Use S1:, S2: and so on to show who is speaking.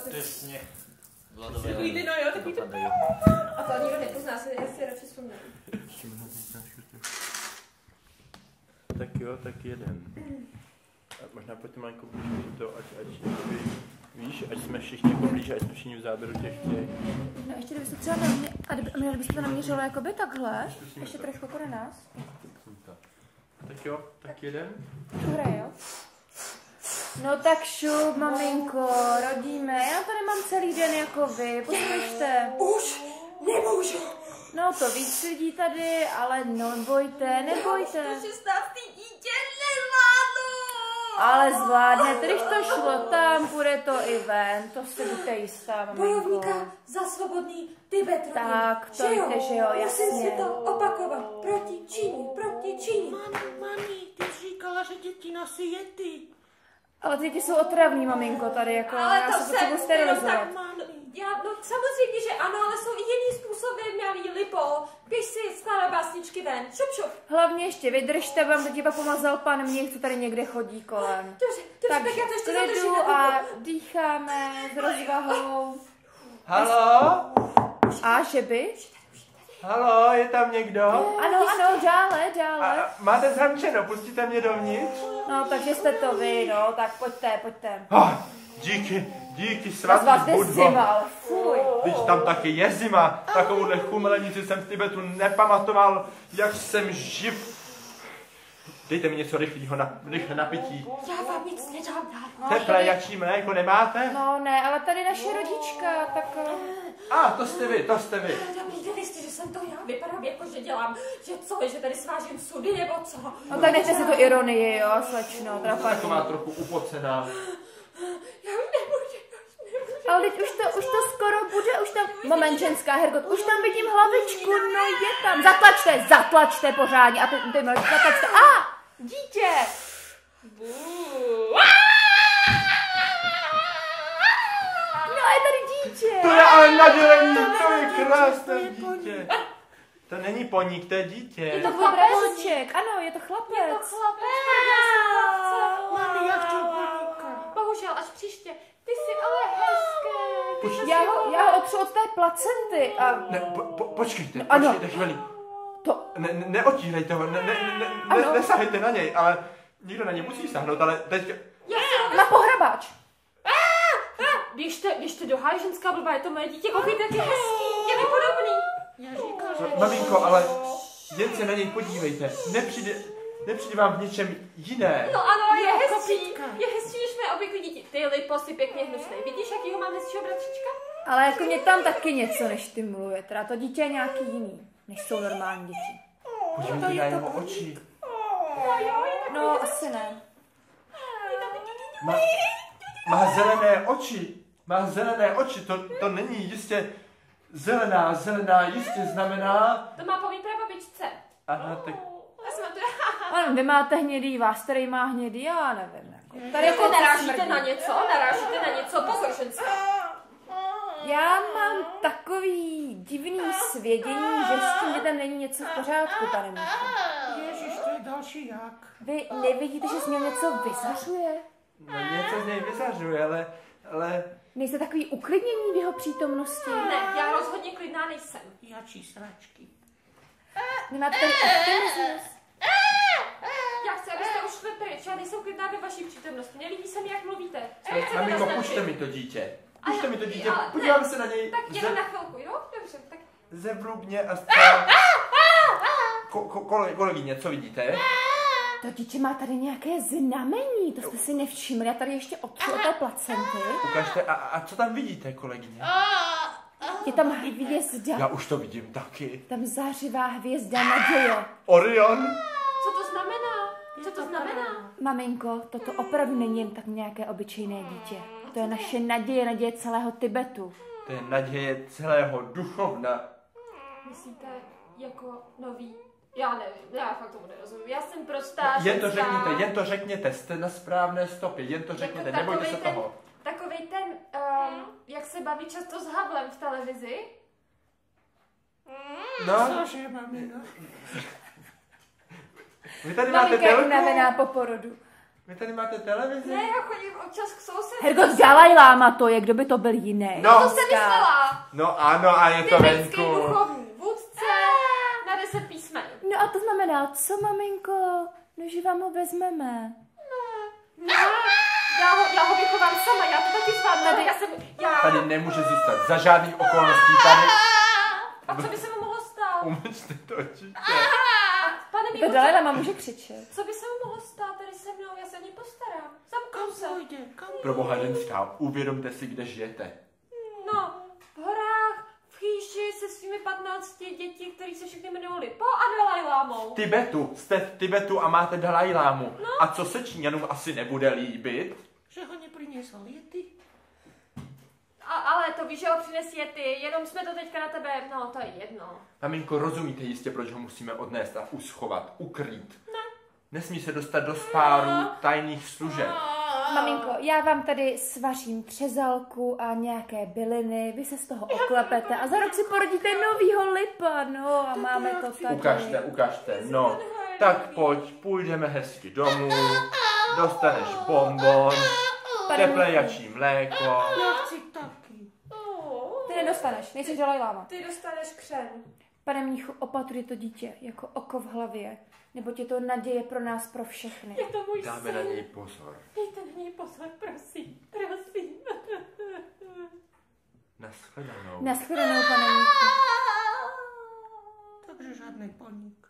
S1: Přesně.
S2: Takový no jo, takový to. A to nikdo nepozná, já si radši vzpomínám.
S3: Tak jo, tak jeden. A možná pojďte malinko blíž to, ať jakoby, víš, ať jsme všichni poblíž, ať jsme všichni v záběru těch.
S4: No ještě kdybyste třeba na mě, a kdybyste to naměřilo jakoby takhle, ještě trošku jako na nás.
S3: Tak jo, tak jeden.
S4: Hraje, jo? No tak šup, maminko, rodíme, já to nemám celý den jako vy, poslyšte.
S2: Už nemůžu.
S4: No to víc lidí tady, ale nebojte.
S2: 16. dítě nezvládnu.
S4: Ale zvládnete, když to šlo tam, bude to i ven, to si buďte jistá, maminko.
S2: Bojovníka za svobodný Tibet.
S4: Tak, to víte, že jo, jasně.
S2: Musím si to opakovat. Proti Číně.
S1: Mami, ty říkala, že děti nosí jety.
S4: Ale ty děti jsou otravný, maminko, tady, jako
S2: ale
S4: já se potřebuji sterilizovat.
S2: No samozřejmě, že ano, ale jsou i jiný způsoby, mělý lipo. Běž si skládat básničky ven, šup.
S4: Hlavně ještě vydržte, vám teď pak pomazal pan Mních, co tady někde chodí kolem.
S2: Dobře, tak já to ještě zadržím.
S4: A dýcháme s rozvahou.
S3: Halo?
S4: A že by?
S3: Halo, je tam někdo?
S4: Ano, dále.
S3: A máte zamčeno, pustíte mě dovnitř?
S4: No, takže jste to vy, no, tak pojďte.
S3: Díky svatý Budvo.
S4: Zima, fuj.
S3: Když tam taky je zima, takovouhle chumelenici jsem v Tibetu nepamatoval, jak jsem živ. Dejte mi něco rychle na pití.
S2: Já vám nic nedám dál.
S3: Teplé jačí mléko nemáte?
S4: No ne, ale tady naše rodička, tak...
S3: To jste vy.
S2: Dobrý, jste, že jsem to já. Vypadám jako, že dělám, že tady svážím sudy nebo co.
S4: No tak nechte si tu ironii, jo, slečno, trapatí.
S3: Taková trochu upocená.
S2: Já nemůžu.
S4: Ale teď už to skoro bude, už tam... Moment, ženská, Hergot, už tam vidím hlavičku, no je tam. Zatlačte pořádně. A ty zatlačte. Dítě! No je tady dítě.
S3: To je ale nadělení, to je krásné dítě. To není poník, to je dítě.
S4: Je to chlapeček, ano, je to chlapec.
S1: Mami, já chci poníka.
S2: Bohužel, až příště. Ty jsi ale hezké.
S4: Já ho otřu od té placenty a...
S3: Ne, počkejte chvíli.
S4: To...
S3: Neotírejte ho, nesahejte na něj, ale nikdo na něj musí sáhnout, ale teď...
S4: Na pohrabáč.
S2: Běžte do háje, ženská blbá, je to moje dítě, koukejte, jak je hezký, je mi podobný.
S1: Já říkám, že...
S3: Maminko, ale jen se na něj podívejte, nepřijde vám v něčem jiné.
S2: No ano, je hezčí, než mé obvyklé dítě. Ty lipo si pěkně hnusnej, vidíš, jakýho mám hezčího bratříčka?
S4: Ale jako mě tam taky něco nestimuluje, teda to dítě je nějaký jiný, než jsou normální děti.
S3: Podívejte na jeho oči.
S4: No, asi ne.
S3: Má zelené oči, to není jistě zelená jistě znamená...
S2: To má po mý prababičce.
S3: Aha, tak...
S4: Ano, vy máte hnědý, vás tady má hnědý, já nevím.
S2: Tady jako narážíte na něco, pozor, ženská.
S4: Já mám takový divný svědění, že s tím dětem není něco v pořádku, pane Mícho.
S1: Ježiš, to je další jak.
S4: Vy nevidíte, že z něho něco vyzařuje?
S3: No něco z něj vyzařuje, ale...
S4: Nejste takový uklidnění v jeho přítomnosti?
S2: Ne, já rozhodně klidná nejsem.
S1: Jačí sračky.
S4: Nemáte tady optimismus?
S2: Já chci, abyste už šli pryč, já nejsem klidná ve vaší přítomnosti, nelíbí se mi, jak mluvíte.
S3: Maminko, pušte mi to dítě. Podívám se na něj.
S2: Tak jenom na chvilku, jo? Dobře, tak...
S3: Zevrubně a zcela... Kolegyně, co vidíte?
S4: To dítě má tady nějaké znamení, to jste si nevšimli. Já tady ještě otřu od té placenty.
S3: Ukažte, a co tam vidíte, kolegyně?
S4: Je tam hvězda.
S3: Já už to vidím taky.
S4: Tam zářivá hvězda naděje.
S3: Orion?
S2: Co to znamená?
S4: Maminko, toto opravdu není jen tak nějaké obyčejné dítě. To je naše naděje celého Tibetu.
S3: To je naděje celého duchovna.
S2: Myslíte, jako nový? Já nevím, já fakt tomu nerozumím. Já jsem prostá
S3: Jen to řekněte, jste na správné stopě, jen to řekněte, jako nebojte se toho.
S2: Takovej ten, jak se baví často s Havlem v televizi.
S3: No.
S1: Cože, mamino?
S3: Vy tady máte
S4: Maminka je unavená po porodu.
S3: Vy tady máte televizi?
S2: Ne, já chodím občas k sousedům.
S4: Hergot, Dalaj Lama to je, kdo by to byl jiný.
S3: No.
S2: To jsem myslela.
S3: No ano, a je to
S2: Tibetský
S3: venku.
S2: duchovní vůdce na 10 písmen.
S4: No a to znamená, co maminko? No, že vám ho vezmeme.
S2: Ne, já ho vychovám sama, já to taky zvládnu.
S3: Tady nemůže zůstat za žádných okolností tady.
S2: A co by se mu mohlo stát?
S3: Umečte to dítě.
S2: Pane
S4: To
S2: Míko,
S4: Dalaj Lama může křičet.
S2: co by se mu mohlo stát tady se mnou? Já se o něj postarám. Zamknu se.
S1: Pojde, kam?
S3: Pro boha ženská, uvědomte si, kde žijete.
S2: No, v horách, v chýši se svými 15 dětí, který se všechny jmenují Lipo a Dalaj Lámou.
S3: Tibetu, jste v Tibetu a máte Dalaj Lámu. A co se Číňanům asi nebude líbit?
S1: Že ho neprinesol Yeti?
S2: Ale to víš, že ho přines Yeti, jenom jsme to teďka na tebe, no to je jedno.
S3: Maminko, rozumíte jistě, proč ho musíme odnést a uschovat, ukrýt? Ne. Nesmí se dostat do spáru tajných služeb.
S4: Maminko, já vám tady svařím třezalku a nějaké byliny, vy se z toho oklepete a za rok si porodíte novýho Lipa, no a máme to tady.
S3: Ukažte, no. Tak pojď, půjdeme hezky domů, dostaneš bonbon, teplé jačí mléko.
S1: Já chci taky.
S4: Ty nedostaneš, nejsi Dalaj Lama.
S2: Ty dostaneš křen.
S4: Pane mnichu, opatruj to dítě jako oko v hlavě, nebo je to naděje pro nás, pro všechny.
S2: Je to můj
S3: Dáme na něj pozor.
S2: Dejte na něj pozor, prosím, prosím.
S3: Naschledanou.
S4: Naschledanou, pane mnichu.
S1: Takže žádný paník.